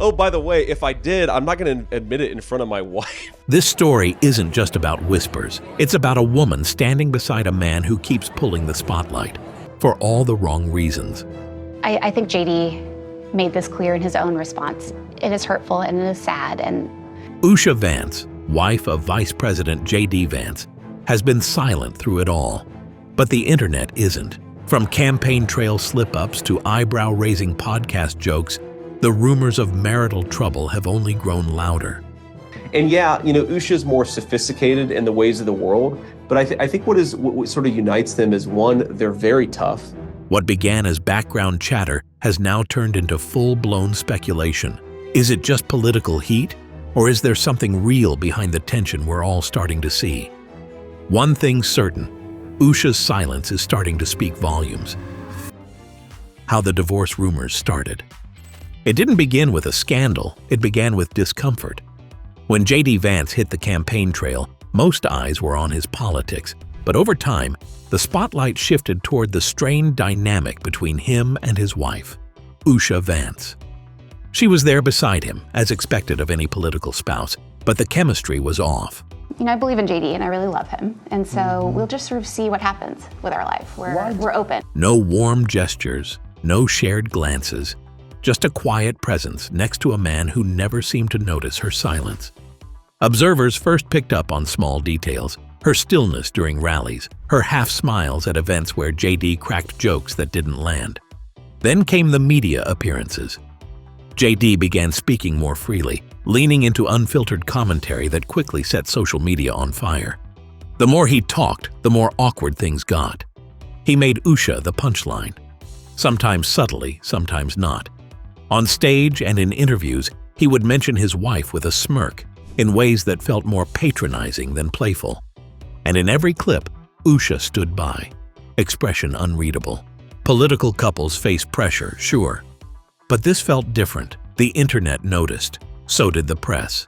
Oh, by the way, if I did, I'm not going to admit it in front of my wife. This story isn't just about whispers. It's about a woman standing beside a man who keeps pulling the spotlight for all the wrong reasons. I think JD made this clear in his own response. It is hurtful and it is sad. And Usha Vance, wife of Vice President JD Vance, has been silent through it all. But the internet isn't. From campaign trail slip-ups to eyebrow-raising podcast jokes, the rumors of marital trouble have only grown louder. And yeah, Usha's more sophisticated in the ways of the world, but I think what sort of unites them is, one, they're very tough. What began as background chatter has now turned into full-blown speculation. Is it just political heat, or is there something real behind the tension we're all starting to see? One thing's certain, Usha's silence is starting to speak volumes. How the divorce rumors started. It didn't begin with a scandal, it began with discomfort. When JD Vance hit the campaign trail, most eyes were on his politics, but over time, the spotlight shifted toward the strained dynamic between him and his wife, Usha Vance. She was there beside him, as expected of any political spouse, but the chemistry was off. I believe in JD and I really love him. And so we'll just sort of see what happens with our life. We're open. No warm gestures, no shared glances. Just a quiet presence next to a man who never seemed to notice her silence. Observers first picked up on small details, her stillness during rallies, her half-smiles at events where JD cracked jokes that didn't land. Then came the media appearances. JD began speaking more freely, leaning into unfiltered commentary that quickly set social media on fire. The more he talked, the more awkward things got. He made Usha the punchline, sometimes subtly, sometimes not. On stage and in interviews, he would mention his wife with a smirk, in ways that felt more patronizing than playful. And in every clip, Usha stood by, expression unreadable. Political couples face pressure, sure. But this felt different. The internet noticed. So did the press.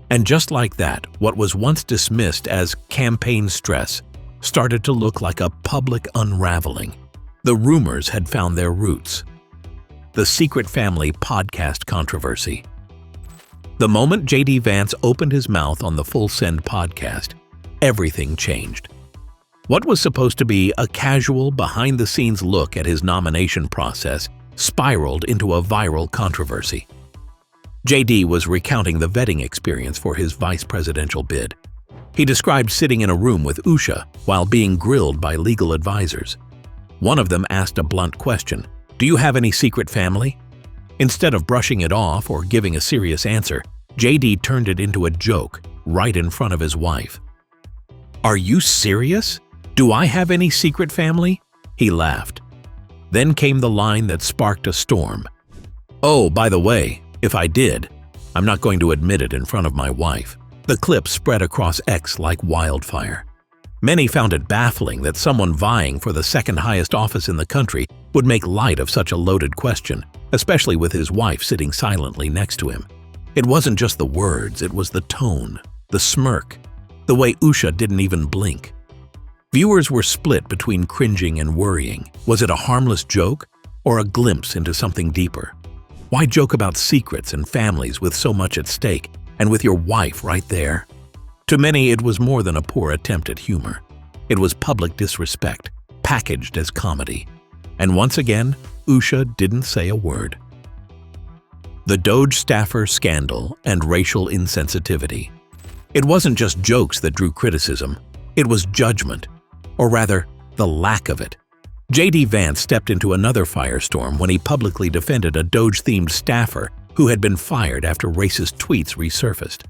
And just like that, what was once dismissed as campaign stress started to look like a public unraveling. The rumors had found their roots. The Secret Family podcast controversy. The moment JD Vance opened his mouth on the Full Send podcast, everything changed. What was supposed to be a casual, behind-the-scenes look at his nomination process spiraled into a viral controversy. JD was recounting the vetting experience for his vice presidential bid. He described sitting in a room with Usha while being grilled by legal advisors. One of them asked a blunt question, "Do you have any secret family?" Instead of brushing it off or giving a serious answer, JD turned it into a joke right in front of his wife. "Are you serious? Do I have any secret family?" He laughed. Then came the line that sparked a storm. "Oh, by the way, if I did, I'm not going to admit it in front of my wife." The clip spread across X like wildfire. Many found it baffling that someone vying for the second highest office in the country would make light of such a loaded question, especially with his wife sitting silently next to him. It wasn't just the words, it was the tone, the smirk, the way Usha didn't even blink. Viewers were split between cringing and worrying. Was it a harmless joke or a glimpse into something deeper? Why joke about secrets and families with so much at stake and with your wife right there? To many, it was more than a poor attempt at humor. It was public disrespect, packaged as comedy. And once again, Usha didn't say a word. The Doge staffer scandal and racial insensitivity. It wasn't just jokes that drew criticism, it was judgment, or rather, the lack of it. JD Vance stepped into another firestorm when he publicly defended a Doge-themed staffer who had been fired after racist tweets resurfaced.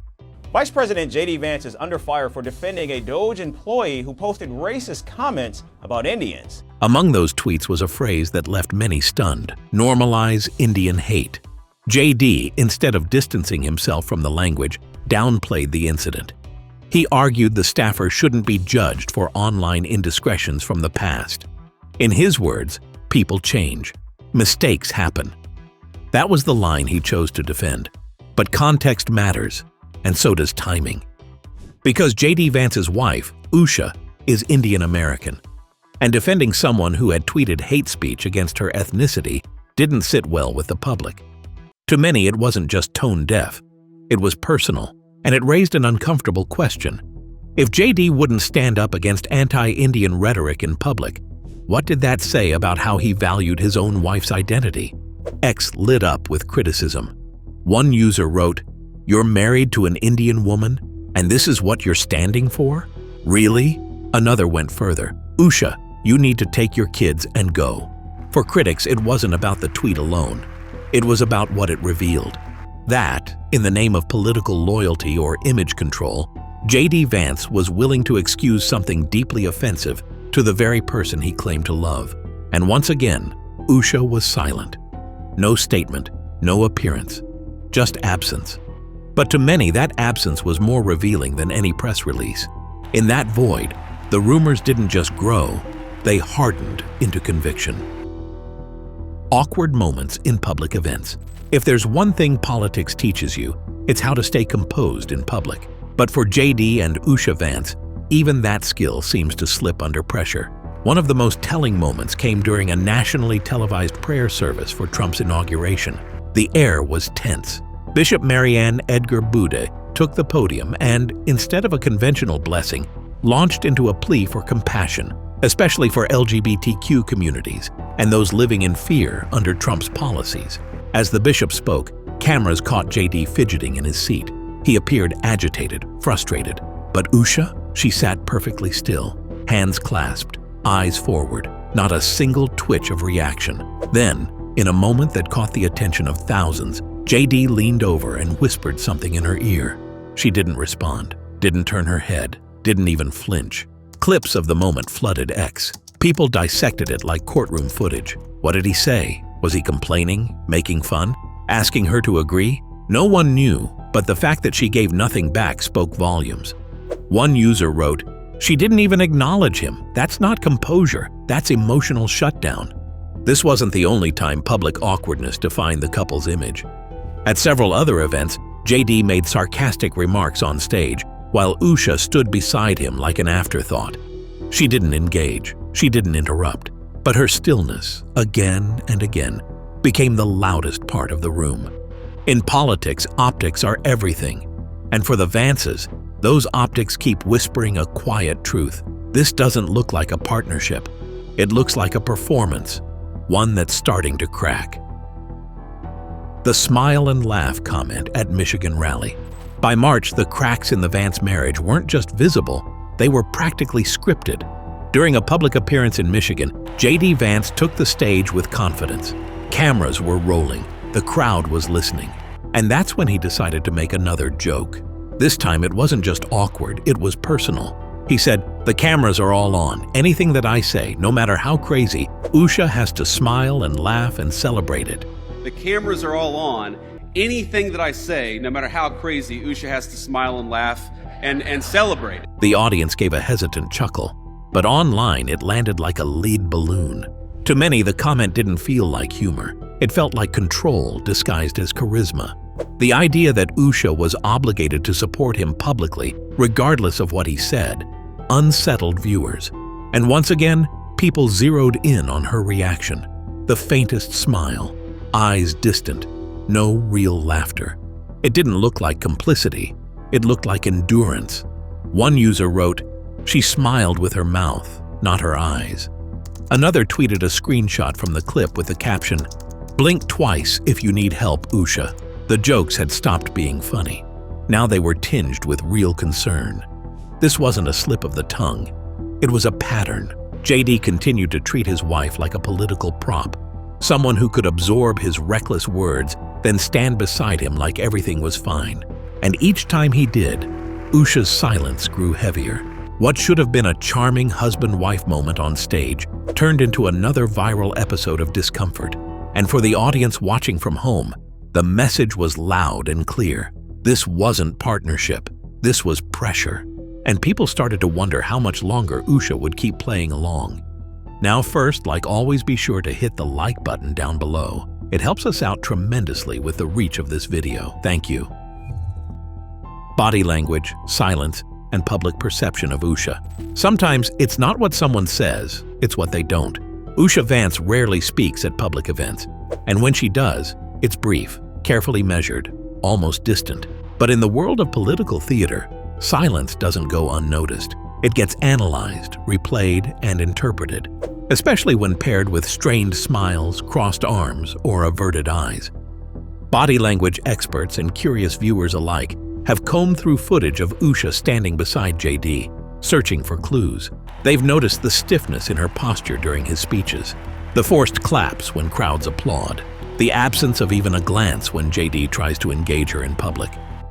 Vice President JD Vance is under fire for defending a Doge employee who posted racist comments about Indians. Among those tweets was a phrase that left many stunned: "Normalize Indian hate." JD, instead of distancing himself from the language, downplayed the incident. He argued the staffer shouldn't be judged for online indiscretions from the past. In his words, people change. Mistakes happen. That was the line he chose to defend. But context matters, and so does timing. Because JD Vance's wife, Usha, is Indian American, and defending someone who had tweeted hate speech against her ethnicity didn't sit well with the public. To many, it wasn't just tone deaf. It was personal, and it raised an uncomfortable question. If JD wouldn't stand up against anti-Indian rhetoric in public, what did that say about how he valued his own wife's identity? X lit up with criticism. One user wrote, "You're married to an Indian woman, and this is what you're standing for? Really?" Another went further. "Usha, you need to take your kids and go." For critics, it wasn't about the tweet alone. It was about what it revealed. That, in the name of political loyalty or image control, JD Vance was willing to excuse something deeply offensive to the very person he claimed to love. And once again, Usha was silent. No statement, no appearance, just absence. But to many, that absence was more revealing than any press release. In that void, the rumors didn't just grow, they hardened into conviction. Awkward moments in public events. If there's one thing politics teaches you, it's how to stay composed in public. But for JD and Usha Vance, even that skill seems to slip under pressure. One of the most telling moments came during a nationally televised prayer service for Trump's inauguration. The air was tense. Bishop Marianne Edgar Bude took the podium and, instead of a conventional blessing, launched into a plea for compassion, especially for LGBTQ communities and those living in fear under Trump's policies. As the bishop spoke, cameras caught JD fidgeting in his seat. He appeared agitated, frustrated. But Usha, she sat perfectly still, hands clasped, eyes forward, not a single twitch of reaction. Then, in a moment that caught the attention of thousands, JD leaned over and whispered something in her ear. She didn't respond, didn't turn her head, didn't even flinch. Clips of the moment flooded X. People dissected it like courtroom footage. What did he say? Was he complaining, making fun, asking her to agree? No one knew, but the fact that she gave nothing back spoke volumes. One user wrote, "She didn't even acknowledge him. That's not composure, that's emotional shutdown." This wasn't the only time public awkwardness defined the couple's image. At several other events, JD made sarcastic remarks on stage, while Usha stood beside him like an afterthought. She didn't engage, she didn't interrupt, but her stillness, again and again, became the loudest part of the room. In politics, optics are everything. And for the Vances, those optics keep whispering a quiet truth. This doesn't look like a partnership. It looks like a performance, one that's starting to crack. The smile and laugh comment at Michigan rally. By March, the cracks in the Vance marriage weren't just visible, they were practically scripted. During a public appearance in Michigan, JD Vance took the stage with confidence. Cameras were rolling, the crowd was listening. And that's when he decided to make another joke. This time it wasn't just awkward, it was personal. He said, "The cameras are all on. Anything that I say, no matter how crazy, Usha has to smile and laugh and celebrate it." The cameras are all on. Anything that I say, no matter how crazy, Usha has to smile and laugh and celebrate. The audience gave a hesitant chuckle, but online it landed like a lead balloon. To many, the comment didn't feel like humor. It felt like control disguised as charisma. The idea that Usha was obligated to support him publicly, regardless of what he said, unsettled viewers. And once again, people zeroed in on her reaction. The faintest smile, eyes distant, no real laughter. It didn't look like complicity, it looked like endurance. One user wrote, "She smiled with her mouth, not her eyes." Another tweeted a screenshot from the clip with the caption, "Blink twice if you need help, Usha." The jokes had stopped being funny. Now they were tinged with real concern. This wasn't a slip of the tongue. It was a pattern. JD continued to treat his wife like a political prop, someone who could absorb his reckless words, then stand beside him like everything was fine. And each time he did, Usha's silence grew heavier. What should have been a charming husband-wife moment on stage turned into another viral episode of discomfort. And for the audience watching from home, the message was loud and clear. This wasn't partnership. This was pressure. And people started to wonder how much longer Usha would keep playing along. Now first, like always, be sure to hit the like button down below. It helps us out tremendously with the reach of this video. Thank you. Body language, silence, and public perception of Usha. Sometimes it's not what someone says, it's what they don't. Usha Vance rarely speaks at public events, and when she does, it's brief. carefully measured, almost distant. But in the world of political theater, silence doesn't go unnoticed. It gets analyzed, replayed, and interpreted, especially when paired with strained smiles, crossed arms, or averted eyes. Body language experts and curious viewers alike have combed through footage of Usha standing beside JD, searching for clues. They've noticed the stiffness in her posture during his speeches, the forced claps when crowds applaud, the absence of even a glance when JD tries to engage her in public.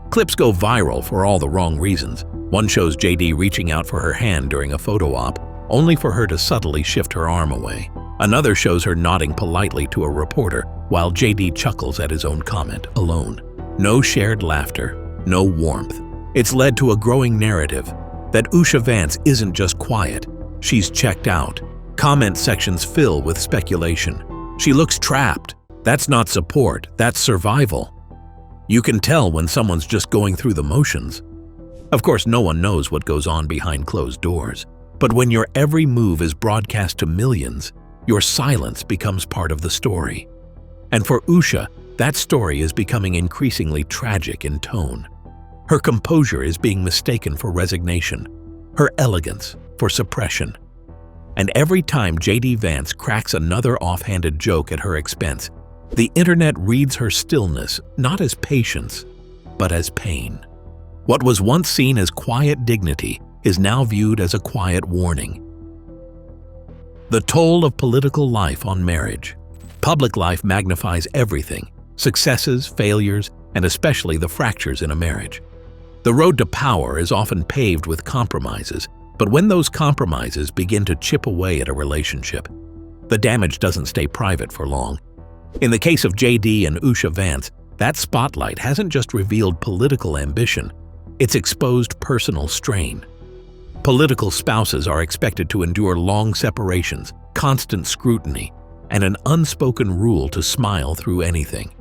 Clips go viral for all the wrong reasons. One shows JD reaching out for her hand during a photo op, only for her to subtly shift her arm away. Another shows her nodding politely to a reporter, while JD chuckles at his own comment, alone. No shared laughter, no warmth. It's led to a growing narrative that Usha Vance isn't just quiet, she's checked out. Comment sections fill with speculation. She looks trapped. That's not support, that's survival. You can tell when someone's just going through the motions. Of course, no one knows what goes on behind closed doors. But when your every move is broadcast to millions, your silence becomes part of the story. And for Usha, that story is becoming increasingly tragic in tone. Her composure is being mistaken for resignation, her elegance for suppression. And every time JD Vance cracks another offhanded joke at her expense, the internet reads her stillness not as patience, but as pain. What was once seen as quiet dignity is now viewed as a quiet warning. The toll of political life on marriage. Public life magnifies everything, successes, failures, and especially the fractures in a marriage. The road to power is often paved with compromises, but when those compromises begin to chip away at a relationship, the damage doesn't stay private for long. In the case of JD and Usha Vance, that spotlight hasn't just revealed political ambition, it's exposed personal strain. Political spouses are expected to endure long separations, constant scrutiny, and an unspoken rule to smile through anything.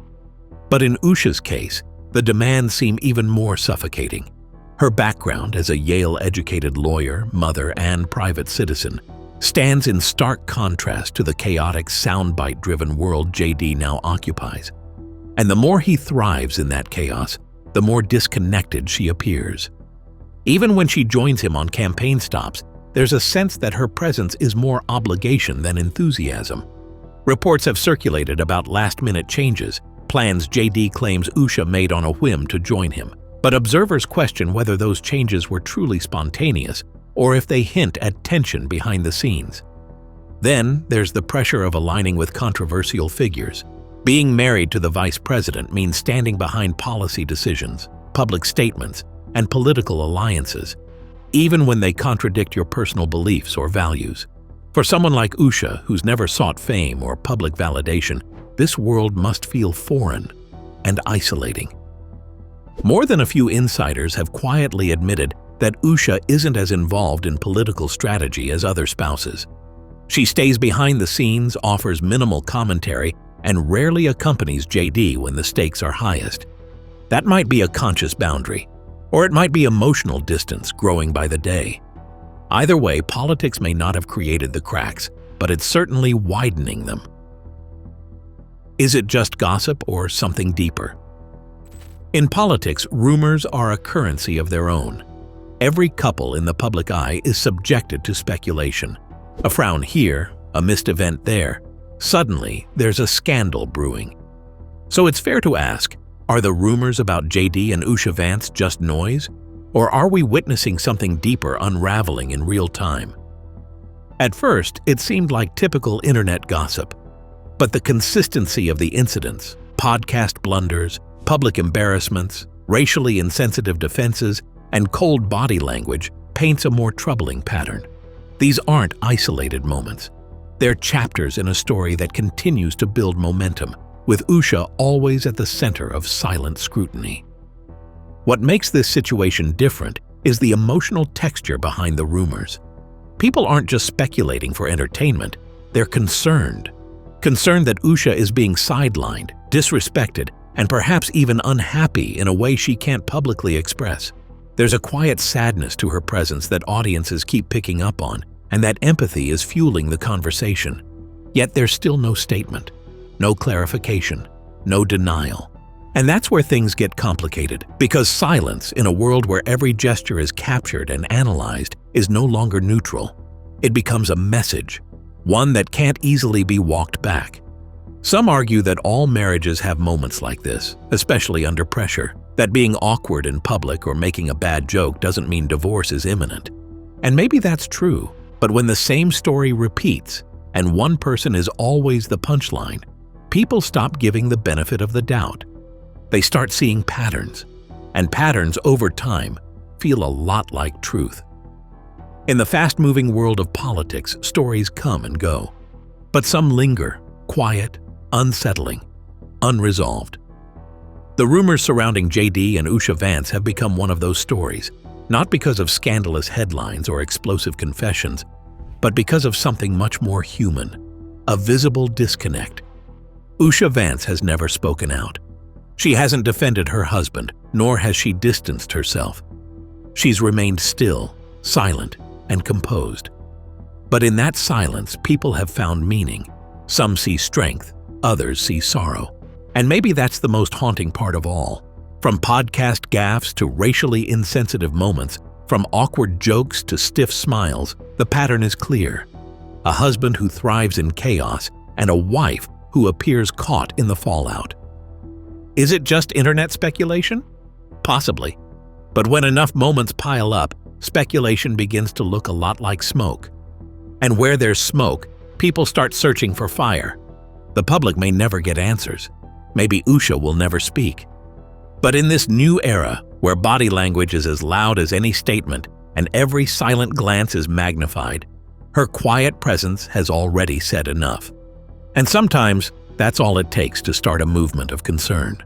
But in Usha's case, the demands seem even more suffocating. Her background as a Yale-educated lawyer, mother, and private citizen stands in stark contrast to the chaotic, soundbite-driven world JD now occupies. And the more he thrives in that chaos, the more disconnected she appears. Even when she joins him on campaign stops, there's a sense that her presence is more obligation than enthusiasm. Reports have circulated about last-minute changes, plans JD claims Usha made on a whim to join him. But observers question whether those changes were truly spontaneous or if they hint at tension behind the scenes. Then there's the pressure of aligning with controversial figures. Being married to the vice president means standing behind policy decisions, public statements, and political alliances, even when they contradict your personal beliefs or values. For someone like Usha, who's never sought fame or public validation, this world must feel foreign and isolating. More than a few insiders have quietly admitted that Usha isn't as involved in political strategy as other spouses. She stays behind the scenes, offers minimal commentary, and rarely accompanies JD when the stakes are highest. That might be a conscious boundary, or it might be emotional distance growing by the day. Either way, politics may not have created the cracks, but it's certainly widening them. Is it just gossip or something deeper? In politics, rumors are a currency of their own. Every couple in the public eye is subjected to speculation. A frown here, a missed event there. Suddenly, there's a scandal brewing. So it's fair to ask, are the rumors about JD and Usha Vance just noise? Or are we witnessing something deeper unraveling in real time? At first, it seemed like typical internet gossip. But the consistency of the incidents, podcast blunders, public embarrassments, racially insensitive defenses, and cold body language paints a more troubling pattern. These aren't isolated moments. They're chapters in a story that continues to build momentum, with Usha always at the center of silent scrutiny. What makes this situation different is the emotional texture behind the rumors. People aren't just speculating for entertainment, they're concerned. Concerned that Usha is being sidelined, disrespected, and perhaps even unhappy in a way she can't publicly express. There's a quiet sadness to her presence that audiences keep picking up on, and that empathy is fueling the conversation. Yet there's still no statement, no clarification, no denial. And that's where things get complicated, because silence, in a world where every gesture is captured and analyzed, is no longer neutral. It becomes a message, one that can't easily be walked back. Some argue that all marriages have moments like this, especially under pressure, that being awkward in public or making a bad joke doesn't mean divorce is imminent. And maybe that's true, but when the same story repeats, and one person is always the punchline, people stop giving the benefit of the doubt. They start seeing patterns, and patterns over time feel a lot like truth. In the fast-moving world of politics, stories come and go, but some linger, quiet, unsettling, unresolved. The rumors surrounding JD and Usha Vance have become one of those stories, not because of scandalous headlines or explosive confessions, but because of something much more human, a visible disconnect. Usha Vance has never spoken out. She hasn't defended her husband, nor has she distanced herself. She's remained still, silent, and composed. But in that silence, people have found meaning. Some see strength, others see sorrow. And maybe that's the most haunting part of all. From podcast gaffes to racially insensitive moments, from awkward jokes to stiff smiles, the pattern is clear. A husband who thrives in chaos, and a wife who appears caught in the fallout. Is it just internet speculation? Possibly. But when enough moments pile up, speculation begins to look a lot like smoke. And where there's smoke, people start searching for fire. The public may never get answers. Maybe Usha will never speak. But in this new era, where body language is as loud as any statement and every silent glance is magnified, her quiet presence has already said enough. And sometimes, that's all it takes to start a movement of concern.